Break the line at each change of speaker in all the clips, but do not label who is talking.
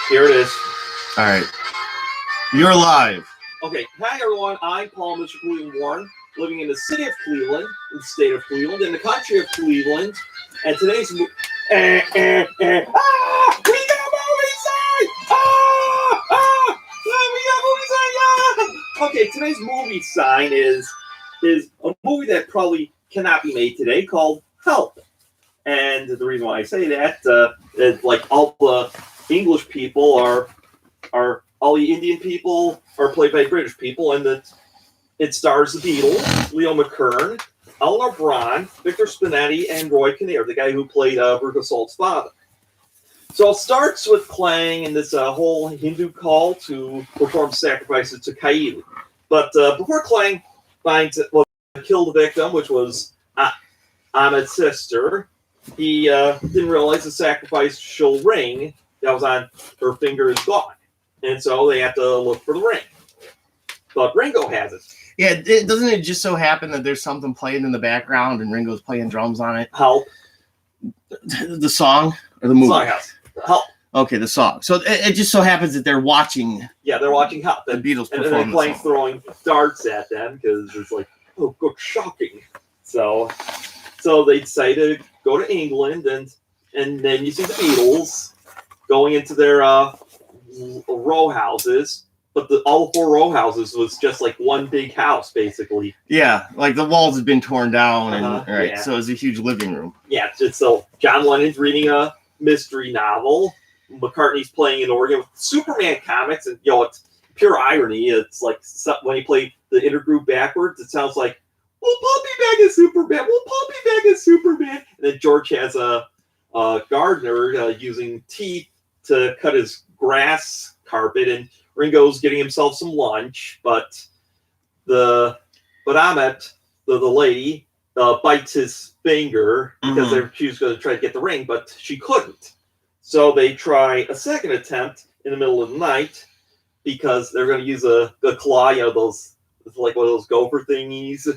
Here it is.
All right. You're live.
Okay. Hi, everyone. I'm Paul Mr. Cleveland Warren, living in the city of Cleveland, in the state of Cleveland, in the country of Cleveland. And today's... We got a movie sign! We got a movie sign! Okay, today's movie sign is a movie that probably cannot be made today called Help. And the reason why I say that is like all the English people are all the Indian people are played by British people, and it stars the Beatles, Leo McKern, Eleanor Bron, Victor Spinetti, and Roy Kinnear, the guy who played Rufus Salt's father. So it starts with Klang and this whole Hindu call to perform sacrifices to Kaili. But before Klang killed the victim, which was Ahmed's sister, he didn't realize the sacrificial ring that was on her finger is gone. And so they have to look for the ring. But Ringo has it.
Yeah, doesn't it just so happen that there's something playing in the background and Ringo's playing drums on it?
Help.
The song or the movie?
Songhouse. Help.
Okay, the song. So it just so happens that they're watching.
Yeah, they're watching Help.
The Beatles perform.
And then Klang's throwing darts at them because it's like, oh, good, shocking. So they decide to go to England, and then you see the Beatles going into their row houses, but all the 4 row houses was just like one big house, basically.
Yeah, like the walls had been torn down, and right,
yeah.
so it was a huge living room.
Yeah, so John Lennon's reading a mystery novel. McCartney's playing an organ with Superman comics, and it's pure irony. It's like when he played the intergroup backwards, it sounds like, "We'll pop you back as Superman. We'll pop you back as Superman." And then George has a gardener using teeth to cut his grass carpet, and Ringo's getting himself some lunch, but Ahmet, the lady, bites his finger because she was going to try to get the ring, but she couldn't. So they try a second attempt in the middle of the night because they're going to use a claw, those, it's like one of those gopher thingies.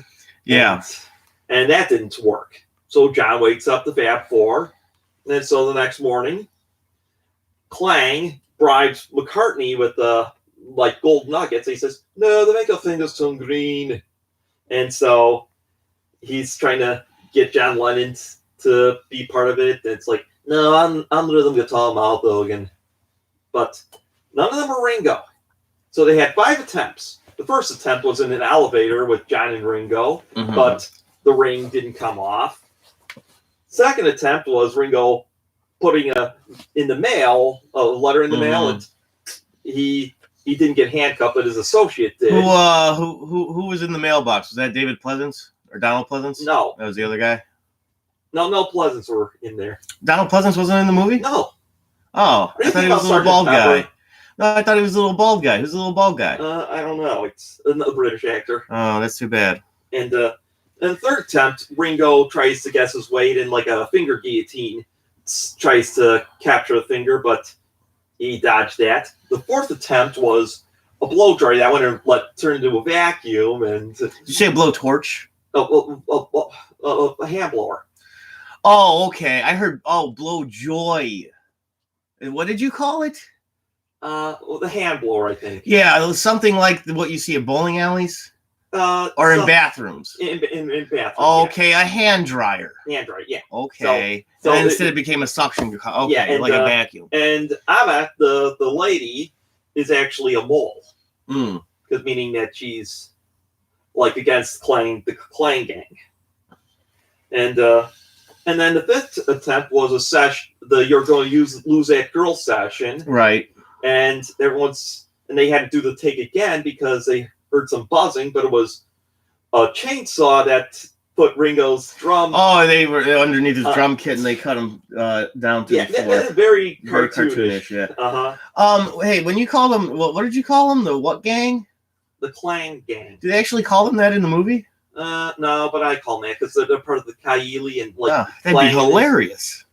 Yeah.
And that didn't work. So John wakes up the Fab Four, and then so the next morning, Klang bribes McCartney with gold nuggets. He says, "No, they make a thing that's too green," and so he's trying to get John Lennon to be part of it. And it's like, "No, I'm rhythm guitar mouth organ," but none of them are Ringo. So they had 5 attempts. The first attempt was in an elevator with John and Ringo, but the ring didn't come off. Second attempt was Ringo putting in the mail, a letter in the mail, and he didn't get handcuffed, but his associate did.
Who was in the mailbox? Was that David Pleasance or Donald Pleasance?
No.
That was the other guy?
No Pleasants were in there.
Donald Pleasance wasn't in the movie?
No.
Oh, I thought he was a little bald guy. No, I thought he was a little bald guy. Who's the little bald guy?
I don't know. It's another British actor.
Oh, that's too bad.
And the third attempt, Ringo tries to guess his weight in like a finger guillotine. Tries to capture the finger, but he dodged that. The fourth attempt was a blow dryer that went and turned into a vacuum. And
did you say a blowtorch?
A hand blower.
Oh, okay. I heard blow joy. And what did you call it?
The hand blower, I think.
Yeah, it was something like what you see at bowling alleys. Or in bathrooms.
In bathrooms.
Okay, yeah. A hand dryer.
Hand dryer, yeah.
Okay. So and instead it became a suction. Okay, yeah, like a vacuum.
And Ahmet, the lady, is actually a mole. Because meaning that she's like against the Klang gang. And then the fifth attempt was a session. You're going to lose that girl session.
Right.
And they had to do the take again because they heard some buzzing, but it was a chainsaw that put Ringo's drum.
Oh, they were underneath his drum kit, and they cut him down to the floor.
Yeah, very cartoonish.
Yeah. Hey, when you call them, what did you call them? The what gang?
The Klang gang.
Do they actually call them that in the movie?
No, but I call them that because they're part of the Kaili and like.
That'd be hilarious.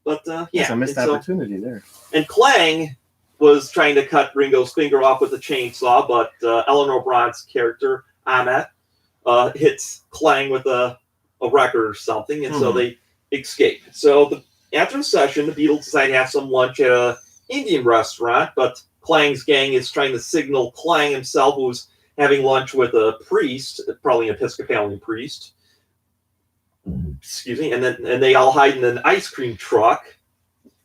But
yeah, that's a missed opportunity there.
And Klang was trying to cut Ringo's finger off with a chainsaw, but Eleanor Bron's character, Ahmet, hits Klang with a record or something, and so they escape. So after the session, the Beatles decide to have some lunch at an Indian restaurant, but Klang's gang is trying to signal Klang himself, who's having lunch with a priest, probably an Episcopalian priest. Excuse me, and they all hide in an ice cream truck,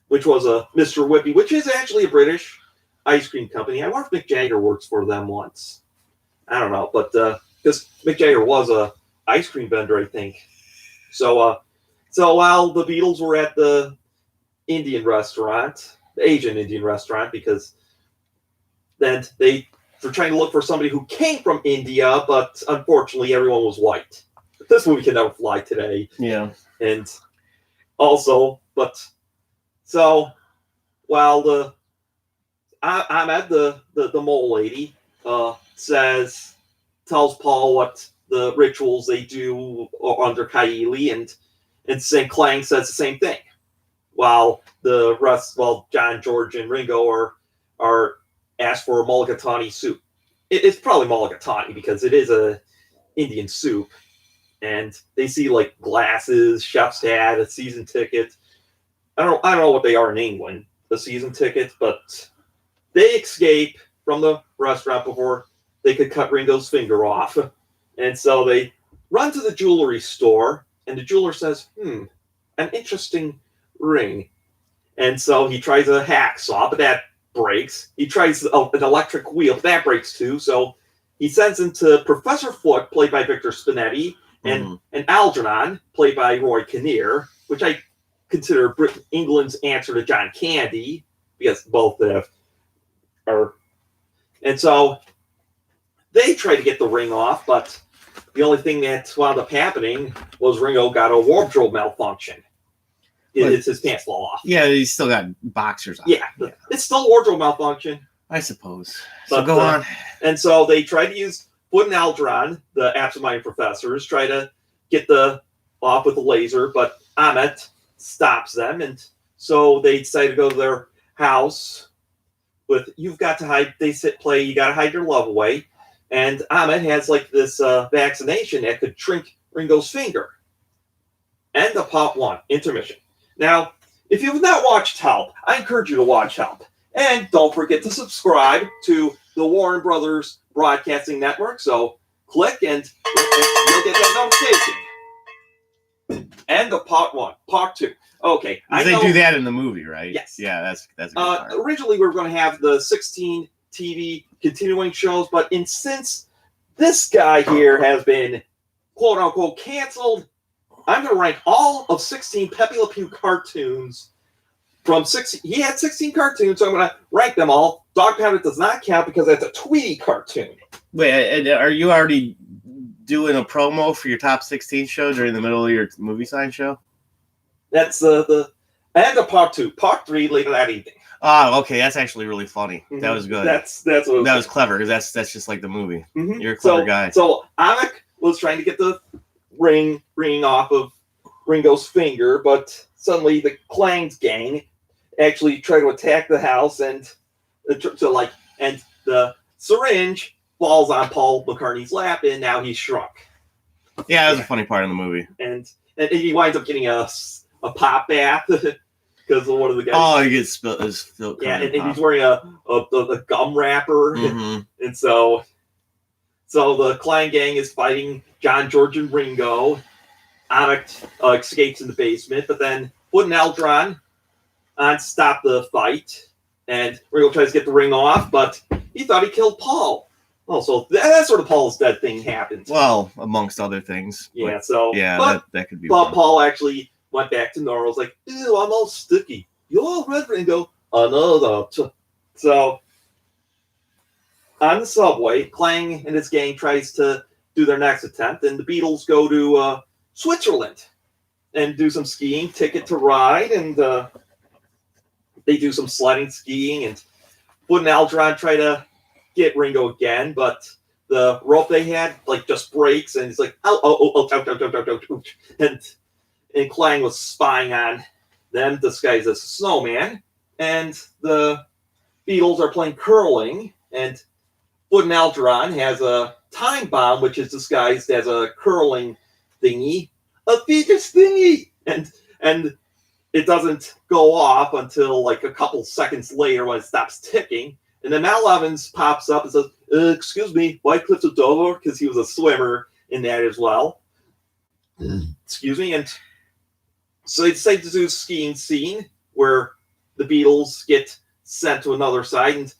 which was a Mr. Whippy, which is actually a British ice cream company. I wonder if Mick Jagger works for them once. I don't know, but because Mick Jagger was a ice cream vendor, I think. So while the Beatles were at the Indian restaurant, the Asian Indian restaurant, because then they were trying to look for somebody who came from India, but unfortunately everyone was white. This movie can never fly today.
Yeah.
And also, so while Ahmed, the mole lady, tells Paul what the rituals they do under Kaili, and St. Klang says the same thing. While John, George, and Ringo are asked for a mulligatawny soup. It's probably mulligatawny because it is a Indian soup. And they see like glasses, chef's hat, a season ticket. I don't know what they are in England, the season ticket, but they escape from the restaurant before they could cut Ringo's finger off. And so they run to the jewelry store, and the jeweler says, an interesting ring. And so he tries a hacksaw, but that breaks. He tries an electric wheel, but that breaks too. So he sends him to Professor Foote, played by Victor Spinetti, and Algernon, played by Roy Kinnear, which I consider England's answer to John Candy, because both are. And so they try to get the ring off, but the only thing that wound up happening was Ringo got a wardrobe malfunction. His pants fall off.
Yeah, he's still got boxers on.
Yeah. It's still wardrobe malfunction.
I suppose.
But,
so go on.
And so they try to use Foote and Algernon, the absent-minded professors, try to get off with a laser, but Ahmet stops them, and so they decide to go to their house with "You've got to hide." They play "You Got to Hide Your Love Away," and Ahmet has like this vaccination that could shrink Ringo's finger. End of part one. Intermission. Now, if you've not watched Help, I encourage you to watch Help, and don't forget to subscribe to the Warner Brothers Broadcasting Network. So click and you'll get that notification. End of part one. Part two. Okay.
They do that in the movie, right?
Yes.
Yeah, that's a good part.
Originally, we were going to have the 16 TV continuing shows, but since this guy here has been quote unquote canceled, I'm going to rank all of 16 Pepe Le Pew cartoons from 16. He had 16 cartoons, so I'm going to rank them all. Dog Pound does not count because that's a Tweety cartoon.
Wait, are you already doing a promo for your top 16 show during the middle of your movie sign show?
That's the end of part two. Part three later that evening.
Oh, okay. That's actually really funny.
Mm-hmm.
That was good.
That's what
that was clever because that's just like the movie.
Mm-hmm.
You're a clever guy.
So Ahmet was trying to get the ring off of Ringo's finger, but suddenly the Klang's gang actually try to attack the house, and the syringe falls on Paul McCartney's lap, and now he's shrunk.
Yeah, that was a funny part of the movie.
And he winds up getting a pop bath because one of the guys.
Oh, he gets spilled.
Yeah, and he's wearing a gum wrapper, and so the Klang gang is fighting John, George, and Ringo. Ahmet escapes in the basement, but then Foote and Algernon stop the fight, and Ringo tries to get the ring off, but he thought he killed Paul. Oh, so that sort of Paul's dead thing happens.
Well, amongst other things.
Yeah,
that could be.
But Paul actually went back to normal. It's like, ew, I'm all sticky. You're all red, Ringo. Another. So on the subway, Klang and his gang tries to do their next attempt, and the Beatles go to Switzerland and do some skiing, Ticket to Ride, and they do some sledding skiing, and Foote and Algernon try to get Ringo again, but the rope they had just breaks, and it's like, and Klang was spying on them disguised as a snowman, and the Beatles are playing curling, and Foote and Algernon has a time bomb, which is disguised as a curling thingy, a fetus thingy, and it doesn't go off until like a couple seconds later when it stops ticking. And then Mal Evans pops up and says, excuse me, White Cliffs of Dover, because he was a swimmer in that as well. Excuse me. And so they decide to do a skiing scene where the Beatles get sent to another side,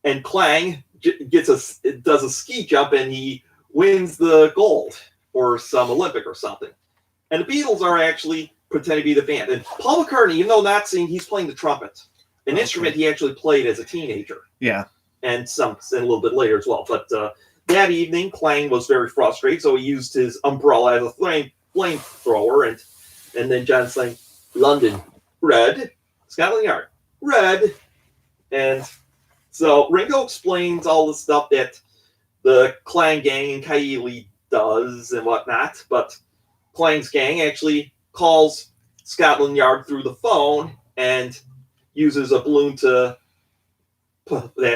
and Clang does a ski jump, and he wins the gold or some Olympic or something. And the Beatles are actually pretending to be the band. And Paul McCartney, even though not singing, he's playing the trumpet, an instrument he actually played as a teenager.
Yeah.
And a little bit later as well. But that evening, Clang was very frustrated, so he used his umbrella as a flamethrower, and then John sang, London, red, Scotland Yard, red. And so Ringo explains all the stuff that the Clang gang and Kylie does and whatnot, but Clang's gang actually calls Scotland Yard through the phone and uses a balloon that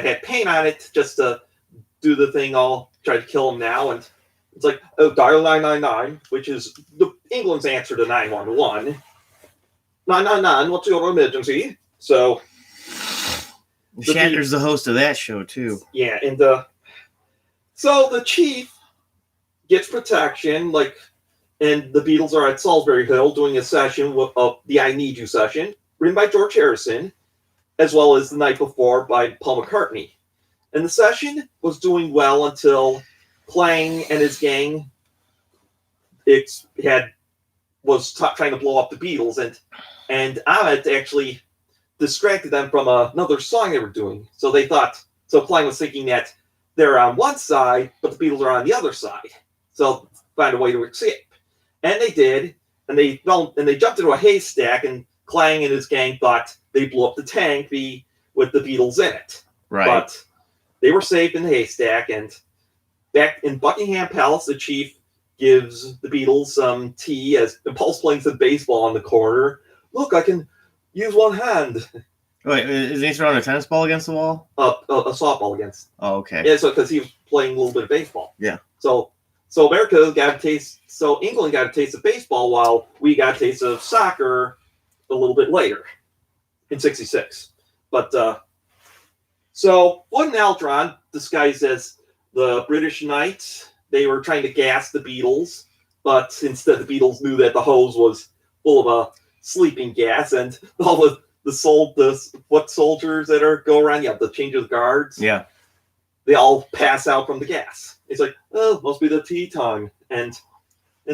had paint on it just to do the thing, all try to kill him now. And it's like, oh, dial 999, which is England's answer to 911. 999, what's your emergency? So
Shatner's the host of that show too.
Yeah, and so the chief gets protection, and the Beatles are at Salisbury Hill doing a session of the I Need You session, written by George Harrison, as well as the night before by Paul McCartney. And the session was doing well until Clang and his gang was trying to blow up the Beatles, and Ahmet actually distracted them from another song they were doing. So Clang was thinking that they're on one side, but the Beatles are on the other side. So find a way to escape. And they did, and they jumped into a haystack, and Clang and his gang thought they blew up the tank with the Beatles in it.
Right.
But they were safe in the haystack, and back in Buckingham Palace, the chief gives the Beatles some tea as Paul's playing some baseball in the corner. Look, I can use one hand.
Wait, is he throwing a tennis ball against the wall?
A softball against.
Oh, okay.
Yeah, so because he was playing a little bit of baseball.
Yeah.
So America got a taste. So England got a taste of baseball, while we got a taste of soccer a little bit later in '66. But so Wood and Aldrin, disguised as the British Knights, they were trying to gas the Beatles, but instead the Beatles knew that the hose was full of a sleeping gas, and all the foot soldiers that go around, you have to change the guards.
Yeah.
They all pass out from the gas. It's like, oh, must be the tea time. And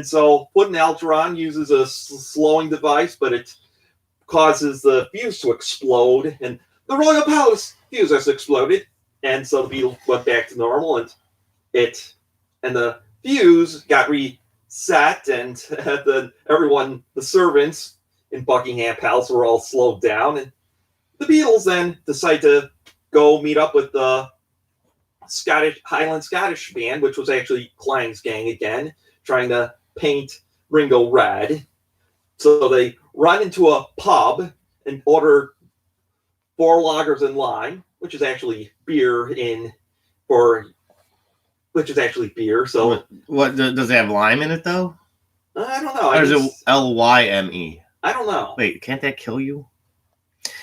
so Wood and Aldrin uses a slowing device, but it causes the fuse to explode, and the Royal Palace fuse has exploded. And so the Beatles went back to normal, and the fuse got reset, and the servants in Buckingham Palace were all slowed down, and the Beatles then decide to go meet up with the Highland Scottish band, which was actually Clang's gang again, trying to paint Ringo red. So they run into a pub and order 4 lagers in lime, which is actually beer. So
what does it have lime in it though?
I don't know.
Or is it Lyme?
I don't know.
Wait, can't that kill you?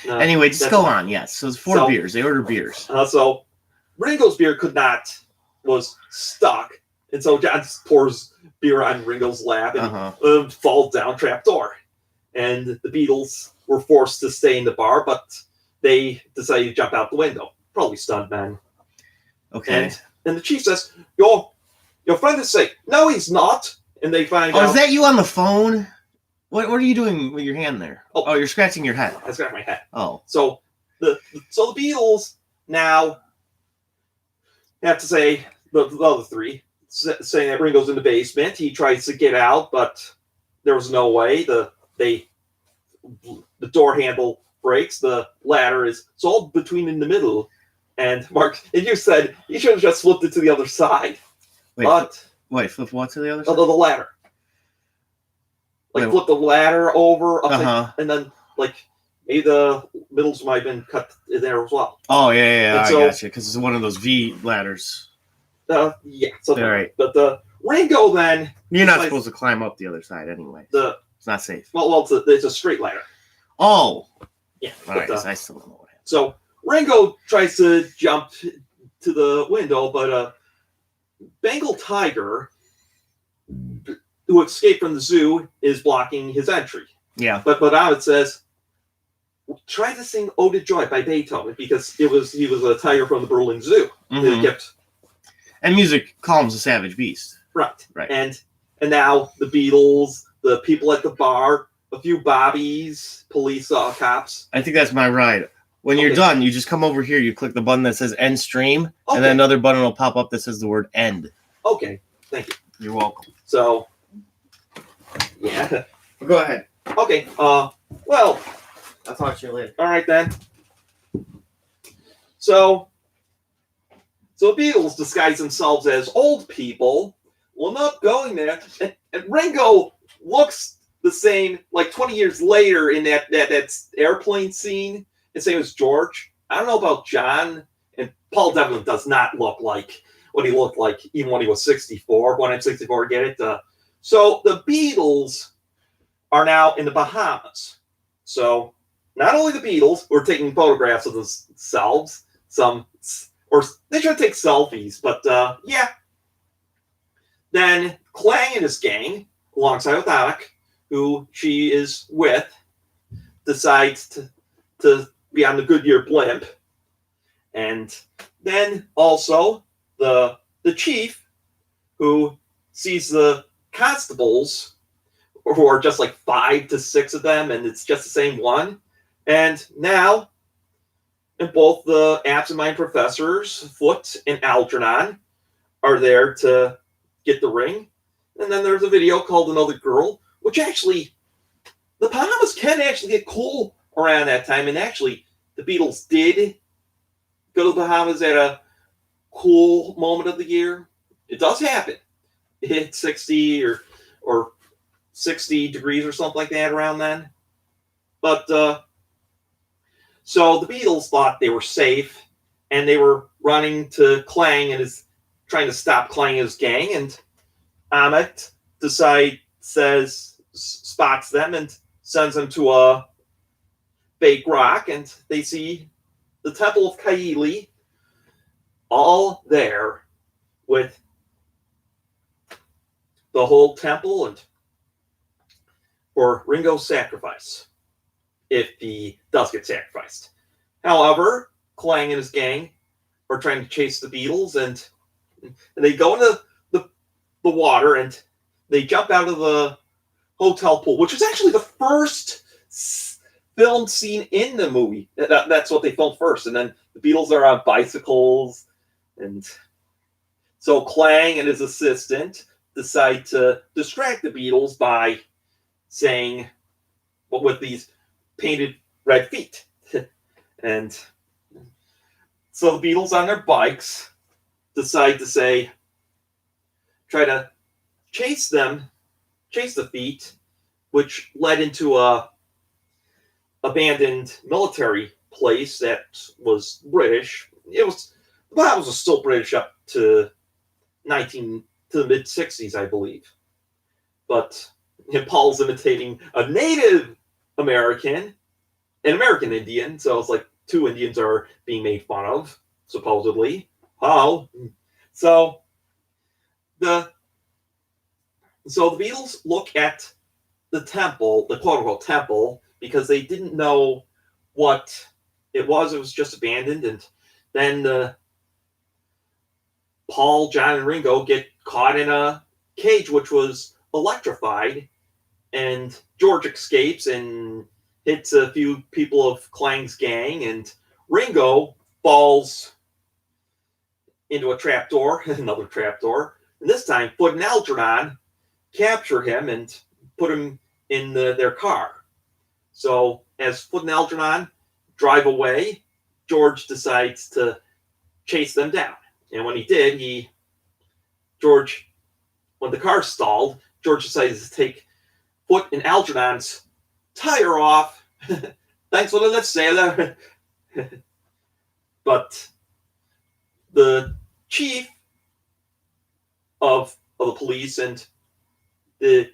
No,
Anyway, just go on. Yes, so it's 4 beers. They order beers.
So Ringo's beer was stuck, and so John pours beer on Ringo's lap and falls down trapdoor. And the Beatles were forced to stay in the bar, but they decided to jump out the window. Probably stuntmen.
Okay.
And the chief says, your friend is safe. No, he's not. And they find out.
Oh, is that you on the phone? What are you doing with your hand there? Oh, you're scratching your head.
I scratched my head.
Oh.
So the Beatles now have to say, the other three, saying that Ringo's in the basement. He tries to get out, but there was no way. The door handle breaks. The ladder is all between in the middle. And Mark, and you said you should have just flipped it to the other side.
Flip what to the other side?
The ladder. Flip the ladder over, and then maybe the middles might have been cut there as well.
Oh yeah, I got you, because it's one of those V ladders.
Yeah. So
all right.
But the Ringo then
you're not supposed to climb up the other side anyway. It's not safe.
Well, it's a straight ladder.
Oh,
Yeah.
all
but,
right. I still don't know what happened.
So Ringo tries to jump to the window, but Bengal tiger, who escaped from the zoo, is blocking his entry.
Yeah.
But Ahmed says, try to sing "Ode to Joy" by Beethoven because he was a tiger from the Berlin Zoo.
Mhm.
Kept
And music calms a savage beast.
right.
Right.
And now the Beatles, the people at the bar, a few bobbies, police cops.
I think that's my ride. When you're
Okay.
done, you just come over here. You click the button that says "End Stream,"
Okay.
and then another button will pop up that says the word "End."
Okay, thank you.
You're welcome.
So, yeah.
Go ahead.
Okay. Well,
I'll talk to you later.
all right then. So the Beatles disguise themselves as old people. Well, not going there, and Ringo looks the same like 20 years later in that airplane scene. And same as George. I don't know about John, and Paul Devlin does not look like what he looked like even when he was 64. When I'm 64, get it? So the Beatles are now in the Bahamas. So not only the Beatles were taking photographs of themselves, or they should take selfies, but yeah. Then Clang and his gang, alongside with Alec, who she is with, decides to be on the Goodyear blimp. And then also the chief, who sees the constables, who are just like 5 to 6 of them, and it's just the same one. And now, and both the absent-minded professors, Foot and Algernon, are there to get the ring. And then there's a video called Another Girl, which actually, the Bahamas can actually get cool around that time. And actually, the Beatles did go to the Bahamas at a cool moment of the year. It does happen. It hit 60 or 60 degrees or something like that around then. But so the Beatles thought they were safe, and they were running to Clang and is trying to stop Clang and his gang. And Ahmet spots them and sends them to a fake rock, and they see the Temple of Kaili all there with the whole temple and for Ringo's sacrifice, if he does get sacrificed. However, Clang and his gang are trying to chase the Beatles, and they go into the water, and they jump out of the hotel pool, which is actually the first filmed scene in the movie. That's what they filmed first, and then the Beatles are on bicycles, and so Clang and his assistant decide to distract the Beatles by saying, well, with these painted red feet. And so the Beatles on their bikes decide to try to chase the feet, which led into a abandoned military place that was British. The Bahamas was still British up to the mid 60s, I believe. But Paul's imitating a Native American, an American Indian, so it's like 2 Indians are being made fun of, supposedly. How? So the Beatles look at the temple, the quote-unquote temple, because they didn't know what it was. It was just abandoned. And then Paul, John, and Ringo get caught in a cage, which was electrified. And George escapes and hits a few people of Clang's gang. And Ringo falls into a trapdoor, another trapdoor. And this time, Foot and Algernon capture him and put him in their car. So as Foot and Algernon drive away, George decides to chase them down. And when he did, when the car stalled, George decided to take Foot and Algernon's tire off. Thanks for the lift, sailor. But the chief of the police and the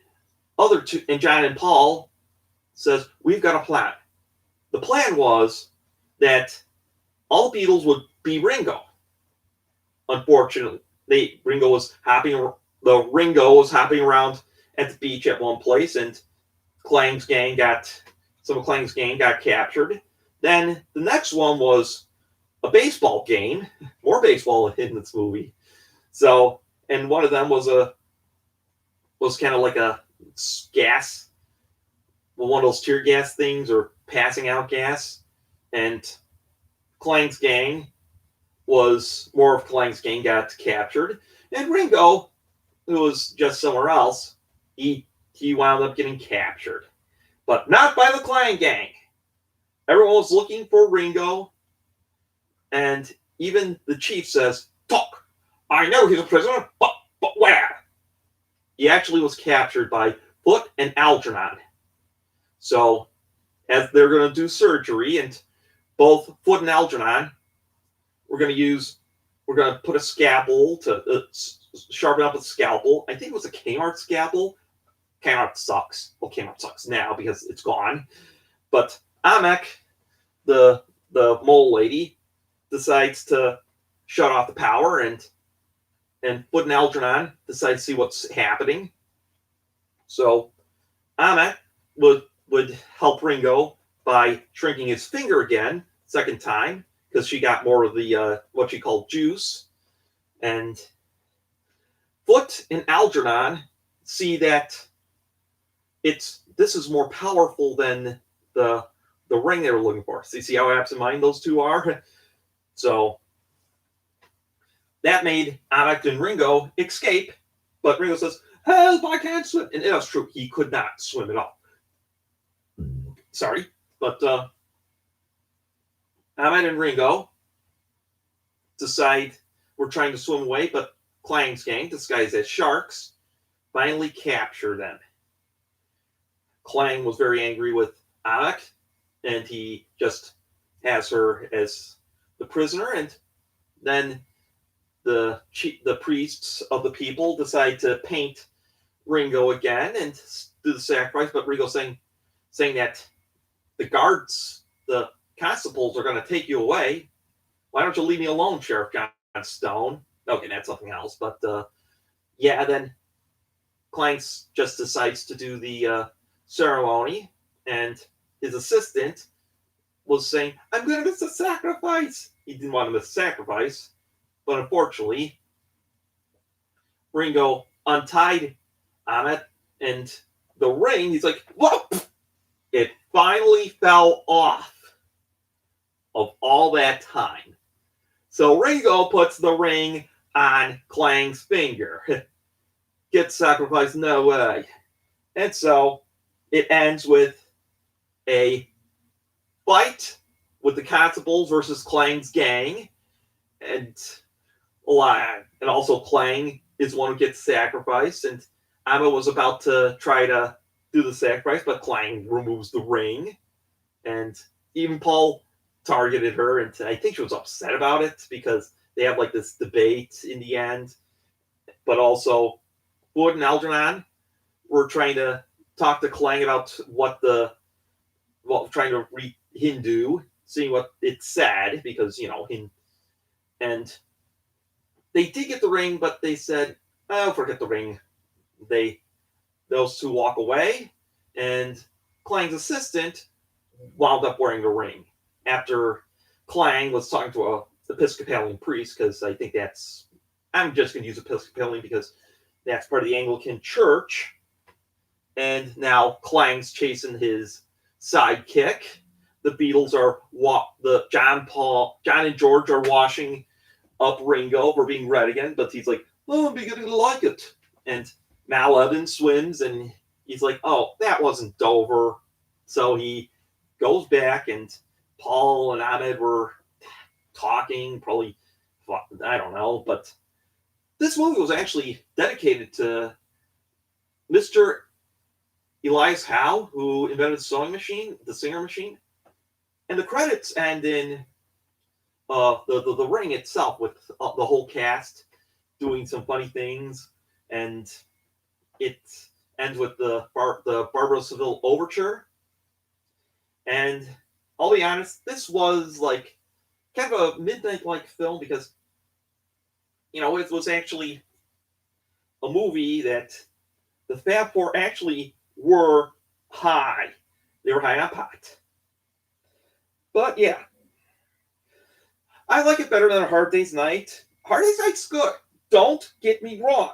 other two, and John and Paul, says, we've got a plan. the plan was that all the Beatles would be Ringo. Unfortunately, Ringo was hopping around at the beach at one place, and some of Klang's gang got captured. Then the next one was a baseball game. More baseball in this movie. So, and one of them was kind of like a gas, one of those tear gas things or passing out gas, and Klang's gang more of Klang's gang got captured, and Ringo, who was just somewhere else, he wound up getting captured, but not by the Klang gang. Everyone was looking for Ringo, and even the chief says, "Talk. I know he's a prisoner, but where?" He actually was captured by Foot and Algernon. So, as they're going to do surgery, and both Foot and Algernon, we're going to put a scalpel to sharpen up a scalpel. I think it was a Kmart scalpel. Kmart sucks. Well, Kmart sucks now because it's gone. But Amek, the mole lady, decides to shut off the power, and Foot and Algernon decide to see what's happening. So Amek would help Ringo by shrinking his finger again, second time, because she got more of the what she called juice. And Foot and Algernon see that this is more powerful than the ring they were looking for. So you see how absent-minded those two are? So that made Amek and Ringo escape, but Ringo says, "Help, I can't swim." And it was true, he could not swim at all. Sorry, but Amek and Ringo decide we're trying to swim away, but Klang's gang, disguised as sharks, finally capture them. Klang was very angry with Amek, and he just has her as the prisoner, and then the priests of the people decide to paint Ringo again and do the sacrifice, but Ringo saying that the guards, the constables, are going to take you away. Why don't you leave me alone, Sheriff John Stone? Okay, that's something else, but then Clanks just decides to do the ceremony, and his assistant was saying, "I'm going to miss the sacrifice." He didn't want to miss the sacrifice, but unfortunately, Ringo untied Amek, and the ring, he's like, "Whoop!" It finally fell off of all that time. So Ringo puts the ring on Klang's finger. Gets sacrificed, no way. And so it ends with a fight with the Constables versus Klang's gang. And also Klang is one who gets sacrificed. And Amma was about to try to do the sacrifice, but Klang removes the ring. And even Paul targeted her, and I think she was upset about it because they have like this debate in the end. But also, Wood and Algernon were trying to talk to Klang about trying to read Hindu, seeing what it said, because, and they did get the ring, but they said, "Oh, forget the ring." Those two walk away, and Klang's assistant wound up wearing the ring after Klang was talking to a Episcopalian priest, because I think I'm just going to use Episcopalian because that's part of the Anglican Church. And now Klang's chasing his sidekick. The Beatles John and George are washing up Ringo for being red again, but he's like, "Oh, I'm beginning to like it." And Mal Evans swims, and he's like, "Oh, that wasn't Dover." So he goes back, and Paul and Ahmed were talking, probably, I don't know, but this movie was actually dedicated to Mr. Elias Howe, who invented the sewing machine, the Singer machine. And the credits end in the ring itself, with the whole cast doing some funny things, and it ends with the Barbara Seville overture. And I'll be honest, this was like kind of a midnight-like film because it was actually a movie that the Fab Four actually were high. They were high on pot. But yeah, I like it better than a Hard Day's Night. Hard Day's Night's good. Don't get me wrong.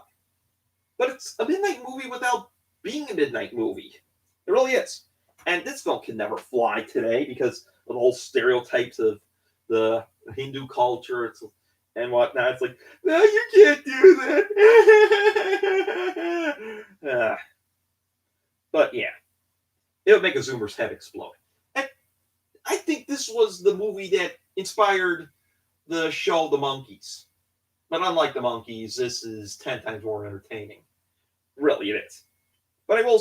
But it's a midnight movie without being a midnight movie. It really is. And this film can never fly today because of the whole stereotypes of the Hindu culture and whatnot. It's like, no, you can't do that. But yeah, it would make a Zoomer's head explode. And I think this was the movie that inspired the show The Monkees. But unlike The Monkees, this is 10 times more entertaining. Really, it is. But I will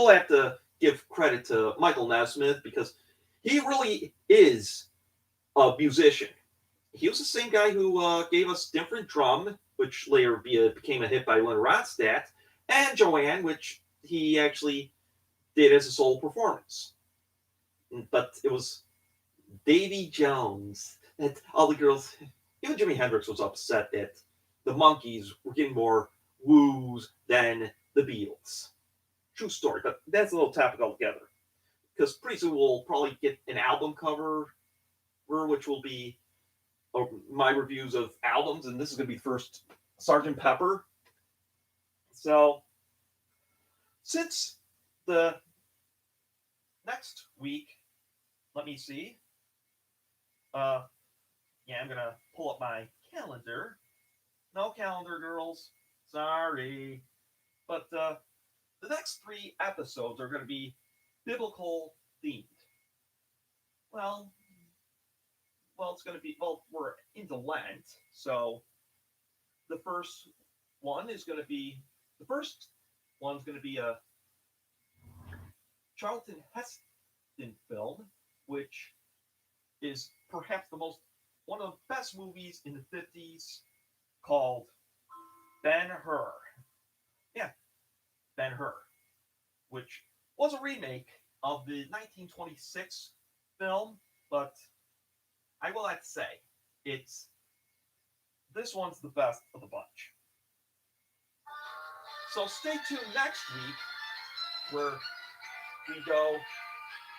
have to give credit to Michael Nesmith because he really is a musician. He was the same guy who gave us Different Drum, which later became a hit by Leonard Ronstadt, and Joanne, which he actually did as a solo performance. But it was Davy Jones and all the girls. Even Jimi Hendrix was upset that the Monkees were getting more woos than the Beatles. True story, but that's a little topic altogether. Because pretty soon we'll probably get an album cover, which will be my reviews of albums, and this is going to be first Sgt. Pepper. So, since the next week, let me see. Yeah, I'm going to pull up my calendar. No calendar, girls. Sorry. But the next 3 episodes are going to be biblical themed. Well, it's going to be, we're into Lent, so the first one's going to be a Charlton Heston film, which is perhaps one of the best movies in the 50s, called Ben-Hur. Yeah, Ben-Hur, which was a remake of the 1926 film, but I will have to say, this one's the best of the bunch. So stay tuned next week, where we go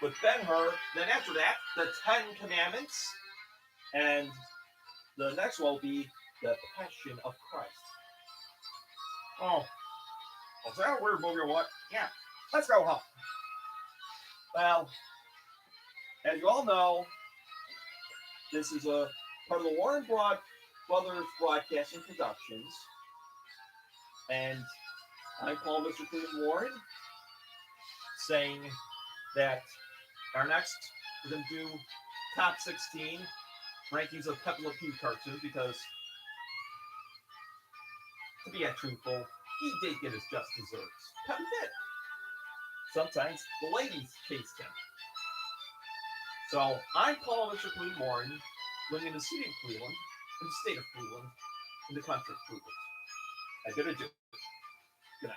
with Ben-Hur. Then after that, the 10 Commandments, and the next one will be the Passion of Christ. Oh, is that a weird movie or what? Yeah, let's go home. Well, as you all know, this is a part of the Warren Brothers Broadcasting Productions, and I'm Paul Mr. Cleveland Warren, saying that we're going to do top 16 rankings of Pepe Le Pew cartoons, because, to be truthful, he did get his just desserts. Pepe did. Sometimes the ladies chased him. So, I'm Paul Mr. Cleveland Warren, living in the city of Cleveland, in the state of Cleveland, in the country of Cleveland. I gotta do it. Good night.